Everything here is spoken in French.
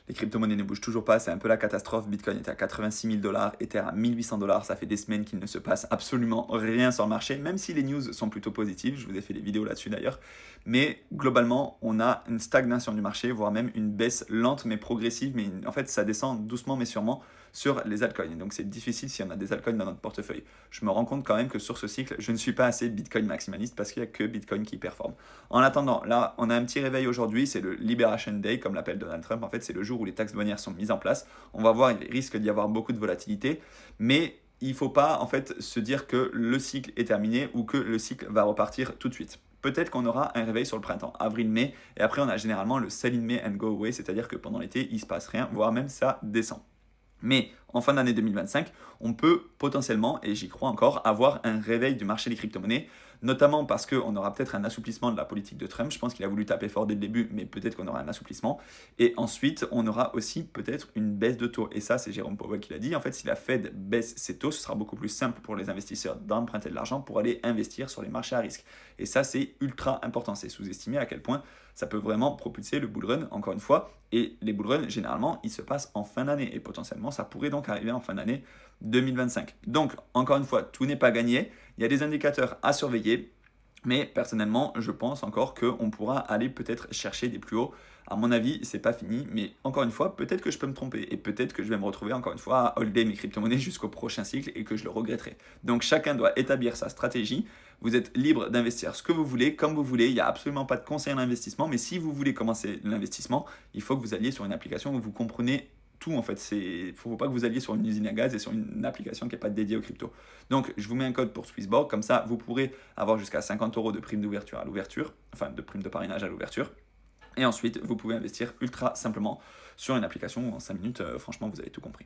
Les crypto-monnaies ne bougent toujours pas, c'est un peu la catastrophe. Bitcoin est à 86 000 dollars, Ether à 1800 dollars. Ça fait des semaines qu'il ne se passe absolument rien sur le marché, même si les news sont plutôt positives. Je vous ai fait des vidéos là-dessus d'ailleurs. Mais globalement, on a une stagnation du marché, voire même une baisse lente mais progressive. Mais en fait, ça descend doucement mais sûrement sur les altcoins. Donc c'est difficile si on a des altcoins dans notre portefeuille. Je me rends compte quand même que sur ce cycle, je ne suis pas assez Bitcoin maximaliste parce qu'il n'y a que Bitcoin qui performe. En attendant, là, on a un petit réveil aujourd'hui, c'est le Liberation Day, comme l'appelle Donald Trump. En fait, c'est le jour où les taxes douanières sont mises en place. On va voir, il risque d'y avoir beaucoup de volatilité, mais il ne faut pas en fait se dire que le cycle est terminé ou que le cycle va repartir tout de suite. Peut-être qu'on aura un réveil sur le printemps, avril-mai, et après on a généralement le sell in May and go away, c'est-à-dire que pendant l'été, il ne se passe rien, voire même ça descend. Mais en fin d'année 2025, on peut potentiellement, et j'y crois encore, avoir un réveil du marché des crypto-monnaies, notamment parce qu'on aura peut-être un assouplissement de la politique de Trump. Je pense qu'il a voulu taper fort dès le début, mais peut-être qu'on aura un assouplissement. Et ensuite, on aura aussi peut-être une baisse de taux. Et ça, c'est Jérôme Powell qui l'a dit. En fait, si la Fed baisse ses taux, ce sera beaucoup plus simple pour les investisseurs d'emprunter de l'argent pour aller investir sur les marchés à risque. Et ça, c'est ultra important. C'est sous-estimé à quel point ça peut vraiment propulser le bull run, encore une fois. Et les bull runs, généralement, ils se passent en fin d'année. Et potentiellement, ça pourrait donc arriver en fin d'année 2025. Donc, encore une fois, tout n'est pas gagné. Il y a des indicateurs à surveiller. Mais personnellement, je pense encore qu'on pourra aller peut-être chercher des plus hauts. À mon avis, c'est pas fini, mais encore une fois, peut-être que je peux me tromper et peut-être que je vais me retrouver encore une fois à holder mes crypto-monnaies jusqu'au prochain cycle et que je le regretterai. Donc chacun doit établir sa stratégie. Vous êtes libre d'investir ce que vous voulez, comme vous voulez. Il n'y a absolument pas de conseil en investissement, mais si vous voulez commencer l'investissement, il faut que vous alliez sur une application où vous comprenez tout en fait. Il ne faut pas que vous alliez sur une usine à gaz et sur une application qui n'est pas dédiée aux crypto. Donc je vous mets un code pour Swissborg, comme ça vous pourrez avoir jusqu'à 50 euros de prime d'ouverture à l'ouverture, enfin de prime de parrainage à l'ouverture. Et ensuite, vous pouvez investir ultra simplement sur une application où en 5 minutes, franchement, vous avez tout compris.